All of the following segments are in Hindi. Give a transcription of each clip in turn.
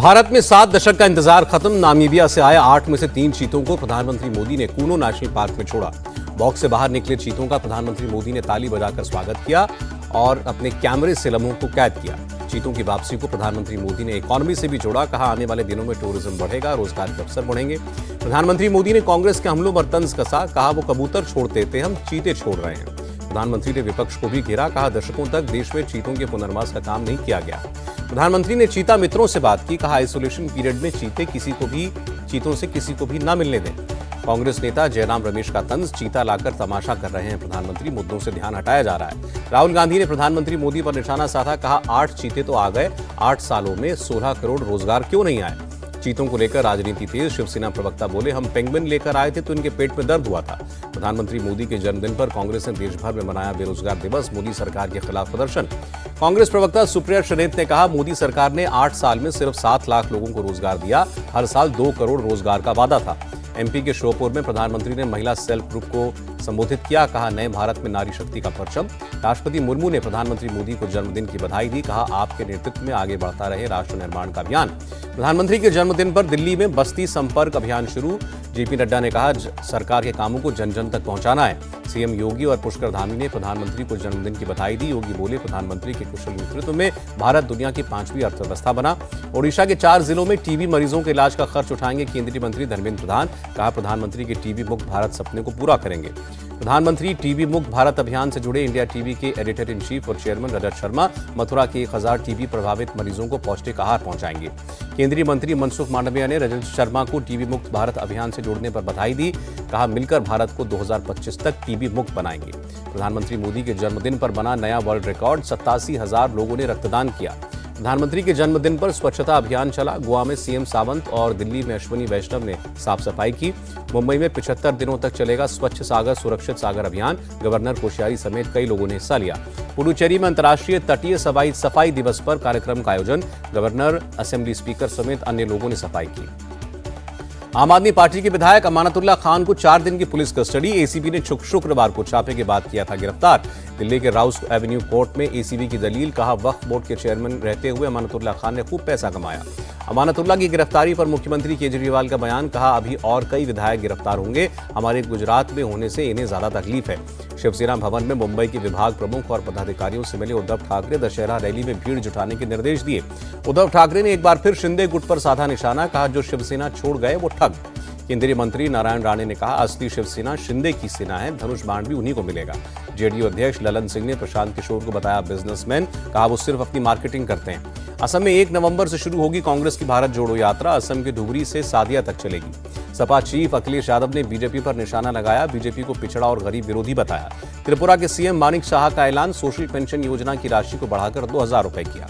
भारत में 7 दशक का इंतजार खत्म। नामीबिया से आए 8 में से 3 चीतों को प्रधानमंत्री मोदी ने कूनो नेशनल पार्क में छोड़ा। बॉक्स से बाहर निकले चीतों का प्रधानमंत्री मोदी ने ताली बजाकर स्वागत किया और अपने कैमरे से लम्हों को कैद किया। चीतों की वापसी को प्रधानमंत्री मोदी ने इकोनॉमी से भी जोड़ा। कहा, आने वाले दिनों में टूरिज्म बढ़ेगा, रोजगार के अवसर बढ़ेंगे। प्रधानमंत्री मोदी ने कांग्रेस के हमलों पर तंज कसा। कहा, वो कबूतर छोड़ते थे, हम चीते छोड़ रहे हैं। प्रधानमंत्री ने विपक्ष को भी घेरा। कहा, दशकों तक देश में चीतों के पुनर्वास का काम नहीं किया गया। प्रधानमंत्री ने चीता मित्रों से बात की। कहा, आइसोलेशन पीरियड में चीतों से किसी को भी न मिलने दें। कांग्रेस नेता जयराम रमेश का तंज, चीता लाकर तमाशा कर रहे हैं प्रधानमंत्री, मुद्दों से ध्यान हटाया जा रहा है। राहुल गांधी ने प्रधानमंत्री मोदी पर निशाना साधा। कहा, 8 चीते तो आ गए, 8 सालों में 16 करोड़ रोजगार क्यों नहीं आए। चीतों को लेकर राजनीति तेज। शिवसेना प्रवक्ता बोले, हम पेंगुइन लेकर आए थे तो इनके पेट में दर्द हुआ था। प्रधानमंत्री मोदी के जन्मदिन पर कांग्रेस ने देश भर में मनाया बेरोजगार दिवस। मोदी सरकार के खिलाफ प्रदर्शन। कांग्रेस प्रवक्ता सुप्रिया श्रीनेत ने कहा, मोदी सरकार ने 8 साल में सिर्फ 7 लाख लोगों को रोजगार दिया। हर साल 2 करोड़ रोजगार का वादा था। एमपी के श्योपुर में प्रधानमंत्री ने महिला सेल्फ ग्रुप को संबोधित किया। कहा, नए भारत में नारी शक्ति का परचम। राष्ट्रपति मुर्मू ने प्रधानमंत्री मोदी को जन्मदिन की बधाई दी। कहा, आपके नेतृत्व में आगे बढ़ता रहे राष्ट्र निर्माण का अभियान। प्रधानमंत्री के जन्मदिन पर दिल्ली में बस्ती संपर्क अभियान शुरू। जेपी नड्डा ने कहा, सरकार के कामों को जन जन तक पहुंचाना है। सीएम योगी और पुष्कर धामी ने प्रधानमंत्री को जन्मदिन की बधाई दी। योगी बोले, प्रधानमंत्री के कुशल नेतृत्व में भारत दुनिया की 5वीं अर्थव्यवस्था बना। ओडिशा के 4 जिलों में टीबी मरीजों के इलाज का खर्च उठाएंगे केंद्रीय मंत्री धर्मेंद्र प्रधान। कहा, प्रधानमंत्री के टीबी मुक्त भारत सपने को पूरा करेंगे। प्रधानमंत्री टीबी मुक्त भारत अभियान से जुड़े इंडिया टीवी के एडिटर इन चीफ और चेयरमैन रजत शर्मा मथुरा के 1000 टीबी प्रभावित मरीजों को पौष्टिक आहार पहुंचाएंगे। केंद्रीय मंत्री मनसुख मांडविया ने रजत शर्मा को टीबी मुक्त भारत अभियान से जुड़ने पर बधाई दी। कहा, मिलकर भारत को 2025 तक टीबी मुक्त बनाएंगे। प्रधानमंत्री मोदी के जन्मदिन पर बना नया वर्ल्ड रिकॉर्ड। 87,000 लोगों ने रक्तदान किया। प्रधानमंत्री के जन्मदिन पर स्वच्छता अभियान चला। गोवा में सीएम सावंत और दिल्ली में अश्विनी वैष्णव ने साफ सफाई की। मुंबई में 75 दिनों तक चलेगा स्वच्छ सागर सुरक्षित सागर अभियान। गवर्नर कोश्यारी समेत कई लोगों ने हिस्सा लिया। पुडुचेरी में अंतर्राष्ट्रीय तटीय सफाई दिवस पर कार्यक्रम का आयोजन। गवर्नर, असेंबली स्पीकर समेत अन्य लोगों ने सफाई की। आम आदमी पार्टी के विधायक अमानतुल्ला खान को 4 दिन की पुलिस कस्टडी। एसीबी ने शुक्रवार को छापे के बाद किया था गिरफ्तार। दिल्ली के राउस एवेन्यू कोर्ट में एसीबी की दलील। कहा, वक्फ बोर्ड के चेयरमैन रहते हुए अमानतुल्ला खान ने खूब पैसा कमाया। अमानतुल्ला की गिरफ्तारी पर मुख्यमंत्री केजरीवाल का बयान। कहा, अभी और कई विधायक गिरफ्तार होंगे। हमारे गुजरात में होने से इन्हें ज्यादा तकलीफ है। शिवसेना भवन में मुंबई के विभाग प्रमुख और पदाधिकारियों से मिले उद्धव ठाकरे। दशहरा रैली में भीड़ जुटाने के निर्देश दिए। उद्धव ठाकरे ने एक बार फिर शिंदे गुट पर साधा निशाना। कहा, जो शिवसेना छोड़ गए वो ठग। केंद्रीय मंत्री नारायण राणे ने कहा, असली शिवसेना शिंदे की सेना है, धनुष बाण भी उन्हीं को मिलेगा। जेडीयू अध्यक्ष ललन सिंह ने प्रशांत किशोर को बताया बिजनेसमैन। कहा, वो सिर्फ अपनी मार्केटिंग करते हैं। असम में 1 नवंबर से शुरू होगी कांग्रेस की भारत जोड़ो यात्रा। असम के धुबरी से सादिया तक चलेगी। सपा चीफ अखिलेश यादव ने बीजेपी पर निशाना लगाया। बीजेपी को पिछड़ा और गरीब विरोधी बताया। त्रिपुरा के सीएम मानिक शाह का ऐलान। सोशल पेंशन योजना की राशि को बढ़ाकर 2000 रुपए किया।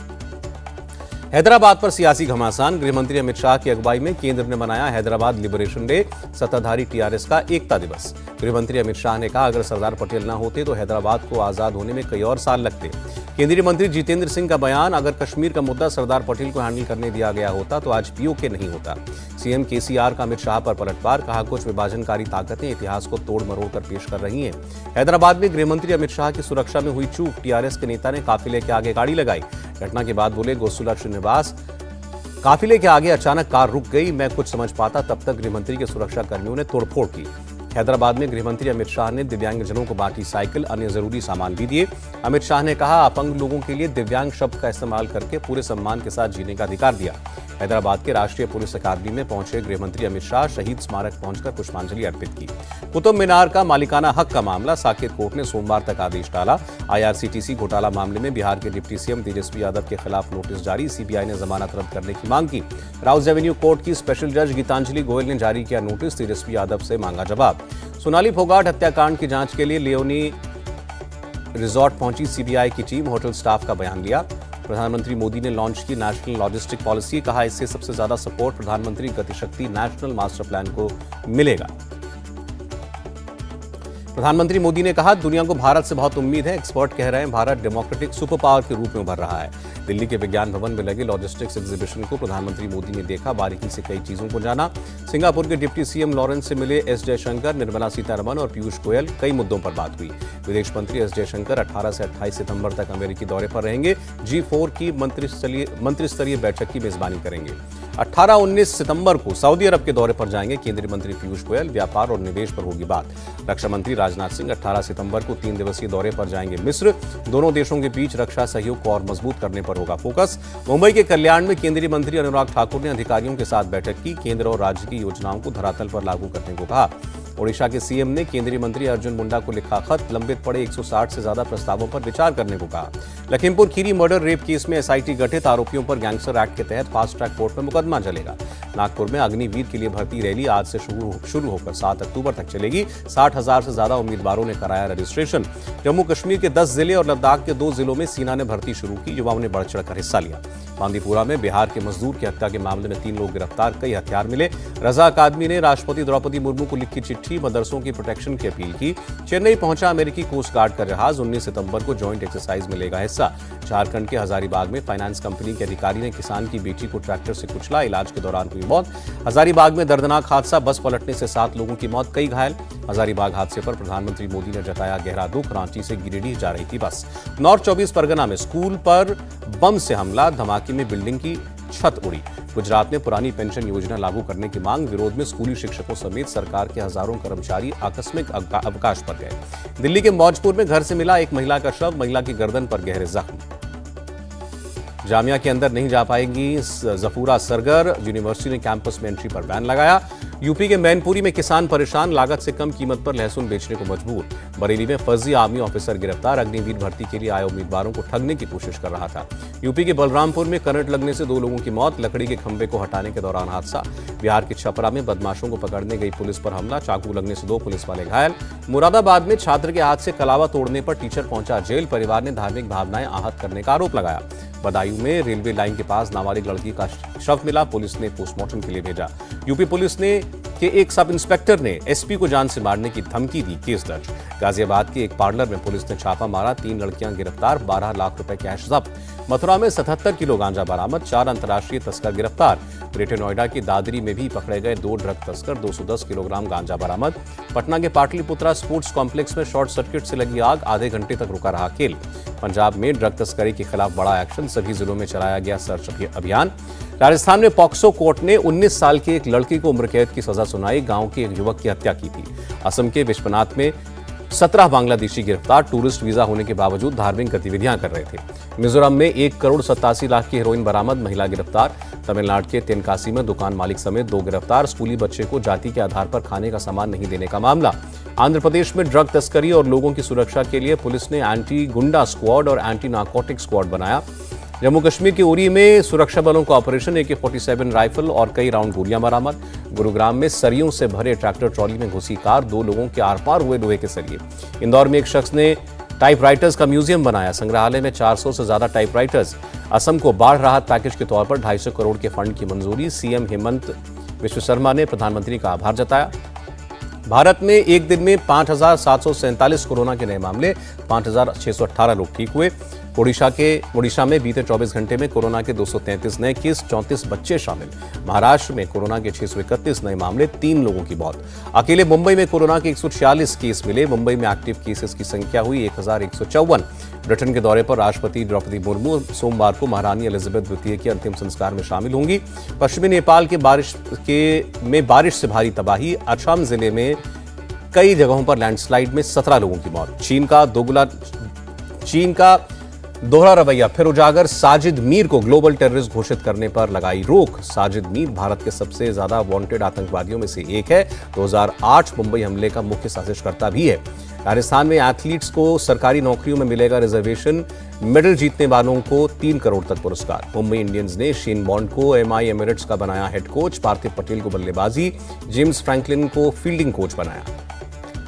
हैदराबाद पर सियासी घमासान। गृहमंत्री अमित शाह की अगुवाई में केंद्र ने मनाया हैदराबाद लिबरेशन डे, सत्ताधारी टीआरएस का एकता दिवस। गृहमंत्री अमित शाह ने कहा, अगर सरदार पटेल न होते तो हैदराबाद को आजाद होने में कई और साल लगते। केंद्रीय मंत्री जितेंद्र सिंह का बयान। अगर कश्मीर का मुद्दा सरदार पटेल को हैंडल करने दिया गया होता तो आज पीओके नहीं होता। सीएम केसीआर का अमित शाह पर पलटवार। कहा, कुछ विभाजनकारी ताकतें इतिहास को तोड़ मरोड़ कर पेश कर रही हैं। हैदराबाद में गृहमंत्री अमित शाह की सुरक्षा में हुई चूक। टीआरएस के नेता ने काफिले के आगे गाड़ी लगाई। घटना के बाद बोले गोसुला श्रीनिवास, काफिले के आगे अचानक कार रुक गई। मैं कुछ समझ पाता तब तक गृहमंत्री के सुरक्षा कर्मियों ने तोड़फोड़ की। हैदराबाद में गृहमंत्री अमित शाह ने दिव्यांगजनों को बांटी साइकिल, अन्य जरूरी सामान भी दिए। अमित शाह ने कहा, अपंग लोगों के लिए दिव्यांग शब्द का इस्तेमाल करके पूरे सम्मान के साथ जीने का अधिकार दिया। हैदराबाद के राष्ट्रीय पुलिस अकादमी में पहुंचे गृहमंत्री अमित शाह शहीद स्मारक पहुंचकर पुष्पांजलि अर्पित की। कुतुब मीनार का मालिकाना हक का मामला। साकेत कोर्ट ने सोमवार तक आदेश टाला। आईआरसीटीसी घोटाला मामले में बिहार के डिप्टी सीएम तेजस्वी यादव के खिलाफ नोटिस जारी। सीबीआई ने जमानत रद्द करने की मांग की। राउस एवेन्यू कोर्ट की स्पेशल जज गीतांजलि गोयल ने जारी किया नोटिस। तेजस्वी यादव से मांगा जवाब। सोनाली फोगाट हत्याकांड की जांच के लिए लियोनी रिजॉर्ट पहुंची सीबीआई की टीम। होटल स्टाफ का बयान लिया। प्रधानमंत्री मोदी ने लॉन्च की नेशनल लॉजिस्टिक पॉलिसी। कहा, इससे सबसे ज्यादा सपोर्ट प्रधानमंत्री गतिशक्ति नेशनल मास्टर प्लान को मिलेगा। प्रधानमंत्री मोदी ने कहा, दुनिया को भारत से बहुत उम्मीद है। एक्सपर्ट कह रहे हैं भारत डेमोक्रेटिक सुपर पावर के रूप में उभर रहा है। दिल्ली के विज्ञान भवन में लगे लॉजिस्टिक्स एग्जीबिशन को प्रधानमंत्री मोदी ने देखा, बारीकी से कई चीजों को जाना। सिंगापुर के डिप्टी सीएम लॉरेंस से मिले एस जयशंकर, निर्मला सीतारमण और पीयूष गोयल। कई मुद्दों पर बात हुई। विदेश मंत्री एस जयशंकर 18 से 28 सितंबर तक अमेरिकी दौरे पर रहेंगे। G4 की मंत्रिस्तरीय बैठक की मेजबानी करेंगे। 18-19 सितंबर को सऊदी अरब के दौरे पर जाएंगे केंद्रीय मंत्री पीयूष गोयल। व्यापार और निवेश पर होगी बात। रक्षा मंत्री राजनाथ सिंह 18 सितंबर को 3 दिवसीय दौरे पर जाएंगे मिस्र। दोनों देशों के बीच रक्षा सहयोग को और मजबूत करने पर होगा फोकस। मुंबई के कल्याण में केंद्रीय मंत्री अनुराग ठाकुर ने अधिकारियों के साथ बैठक की। केंद्र और राज्य की योजनाओं को धरातल पर लागू करने को कहा। ओडिशा के सीएम ने केंद्रीय मंत्री अर्जुन मुंडा को लिखा खत। लंबित पड़े 160 से ज्यादा प्रस्तावों पर विचार करने को कहा। Lakhimpur Kheri murder rape case में एसआईटी गठित। आरोपियों पर गैंगस्टर एक्ट के तहत फास्ट ट्रैक कोर्ट में मुकदमा चलेगा। नागपुर में अग्निवीर के लिए भर्ती रैली आज से शुरू होकर 7 अक्टूबर तक चलेगी। 60,000 से ज्यादा उम्मीदवारों ने कराया रजिस्ट्रेशन। जम्मू कश्मीर के 10 जिले और लद्दाख के 2 जिलों में सेना ने भर्ती शुरू की। युवाओं ने बढ़ चढ़कर हिस्सा लिया। बांदीपुरा में बिहार के मजदूर की हत्या के मामले में 3 लोग गिरफ्तार। कई हथियार मिले। रजा अकादमी ने राष्ट्रपति द्रौपदी मुर्मू को लिखी चिट्ठी। मदरसों की प्रोटेक्शन की अपील की। चेन्नई पहुंचा अमेरिकी कोस्ट गार्ड का जहाज। 19 सितंबर को ज्वाइंट एक्सरसाइज में लेगा हिस्सा। झारखंड के हजारीबाग में फाइनेंस कंपनी के अधिकारी ने किसान की बेटी को ट्रैक्टर से कुचला। इलाज के दौरान हुई मौत। हजारीबाग में दर्दनाक हादसा। बस पलटने से 7 लोगों की मौत, कई घायल। हजारीबाग हादसे पर प्रधानमंत्री मोदी ने जताया गहरा दुख। रांची से गिरिडीह जा रही थी बस। नॉर्थ 24 परगना में स्कूल पर बम से हमला। धमाके में बिल्डिंग की छत उड़ी। गुजरात में पुरानी पेंशन योजना लागू करने की मांग। विरोध में स्कूली शिक्षकों समेत सरकार के हजारों कर्मचारी आकस्मिक अवकाश पर गए। दिल्ली के मौजपुर में घर से मिला एक महिला का शव। महिला की गर्दन पर गहरे जख्म। जामिया के अंदर नहीं जा पाएंगी जफूरा सरगर। यूनिवर्सिटी ने कैंपस में एंट्री पर बैन लगाया। यूपी के मैनपुरी में किसान परेशान। लागत से कम कीमत पर लहसुन बेचने को मजबूर। बरेली में फर्जी आर्मी ऑफिसर गिरफ्तार। अग्निवीर भर्ती के लिए आए उम्मीदवारों को ठगने की कोशिश कर रहा था। यूपी के बलरामपुर में करंट लगने से 2 लोगों की मौत। लकड़ी के खंभे को हटाने के दौरान हादसा। बिहार के छपरा में बदमाशों को पकड़ने गई पुलिस पर हमला। चाकू लगने से 2 पुलिस वाले घायल। मुरादाबाद में छात्र के हाथ से कलावा तोड़ने पर टीचर पहुंचा जेल। परिवार ने धार्मिक भावनाएं आहत करने का आरोप लगाया। बदायूं में रेलवे लाइन के पास नाबालिग लड़की का शव मिला। पुलिस ने पोस्टमार्टम के लिए भेजा। यूपी पुलिस ने के एक सब इंस्पेक्टर ने एसपी को जान से मारने की धमकी दी, केस दर्ज। गाजियाबाद के एक पार्लर में पुलिस ने छापा मारा। 3 लड़कियां गिरफ्तार। 12 लाख रुपए कैश जब्त। मथुरा में 77 किलो गांजा बरामद। 4 अंतर्राष्ट्रीय तस्कर गिरफ्तार। ग्रेटर नोएडा की दादरी में भी पकड़े गए 2 ड्रग तस्कर। 210 किलोग्राम गांजा बरामद। पटना के पाटलिपुत्रा स्पोर्ट्स कॉम्प्लेक्स में शॉर्ट सर्किट से लगी आग। आधे घंटे तक रुका रहा खेल। पंजाब में ड्रग तस्करी के खिलाफ बड़ा एक्शन। सभी जिलों में चलाया गया सर्च अभियान। राजस्थान में पॉक्सो कोर्ट ने 19 साल के एक लड़की को उम्र कैद की सजा सुनाई। गांव के एक युवक की हत्या की थी। असम के विश्वनाथ में 17 बांग्लादेशी गिरफ्तार। टूरिस्ट वीजा होने के बावजूद धार्मिक गतिविधियां कर रहे थे। मिजोरम में 1,87,00,000 की हेरोइन बरामद। महिला गिरफ्तार। तमिलनाडु के तेनकासी में दुकान मालिक समेत 2 गिरफ्तार। स्कूली बच्चे को जाति के आधार पर खाने का सामान नहीं देने का मामला। आंध्र प्रदेश में ड्रग तस्करी और लोगों की सुरक्षा के लिए पुलिस ने एंटी गुंडा स्क्वाड और एंटी नार्कोटिक स्क्वाड बनाया। जम्मू कश्मीर के उरी में सुरक्षा बलों का ऑपरेशन। AK-47 राइफल और कई राउंड गोलियां बरामद। गुरुग्राम में सरियों से भरे ट्रैक्टर ट्रॉली में घुसी कार। 2 लोगों के आर पार हुए लोहे के सरिये। इंदौर में एक शख्स ने टाइपराइटर्स का म्यूजियम बनाया। संग्रहालय में 400 से ज्यादा टाइपराइटर्स। असम को बाढ़ राहत पैकेज के तौर पर 250 करोड़ के फंड की मंजूरी। सीएम हेमंत विश्व शर्मा ने प्रधानमंत्री का आभार जताया। भारत में एक दिन में 5,747 कोरोना के नए मामले। 5,618 लोग ठीक हुए। ओडिशा में बीते 24 घंटे में कोरोना के 233 नए केस। 34 बच्चे शामिल। महाराष्ट्र में कोरोना के 631 नए मामले। 3 लोगों की मौत। अकेले मुंबई में कोरोना के 146 केस मिले। मुंबई में एक्टिव केसेस की संख्या हुई 1154। ब्रिटेन के दौरे पर राष्ट्रपति द्रौपदी मुर्मू सोमवार को महारानी एलिजाबेथ द्वितीय के अंतिम संस्कार में शामिल होंगी। पश्चिमी नेपाल के बारिश से भारी तबाही। असम जिले में कई जगहों पर लैंडस्लाइड में 17 लोगों की मौत। चीन का दोहरा रवैया फिर उजागर। साजिद मीर को ग्लोबल टेररिस्ट घोषित करने पर लगाई रोक। साजिद मीर भारत के सबसे ज्यादा वांटेड आतंकवादियों में से एक है। 2008 मुंबई हमले का मुख्य साजिशकर्ता भी है। राजस्थान में एथलीट्स को सरकारी नौकरियों में मिलेगा रिजर्वेशन। मेडल जीतने वालों को 3 करोड़ तक पुरस्कार। मुंबई इंडियंस ने शेन बॉन्ड को MI एमिरेट्स का बनाया हेड कोच। पार्थिव पटेल को बल्लेबाजी। जेम्स फ्रैंकलिन को फील्डिंग कोच बनाया।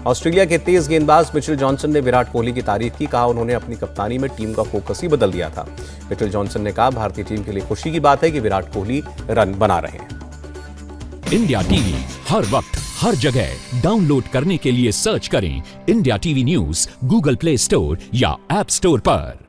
ऑस्ट्रेलिया के तेज गेंदबाज मिचेल जॉनसन ने विराट कोहली की तारीफ की। कहा उन्होंने अपनी कप्तानी में टीम का फोकस ही बदल दिया था। मिचेल जॉनसन ने कहा भारतीय टीम के लिए खुशी की बात है कि विराट कोहली रन बना रहे हैं। इंडिया टीवी हर वक्त हर जगह डाउनलोड करने के लिए सर्च करें India TV news Google play store या ऐप स्टोर पर।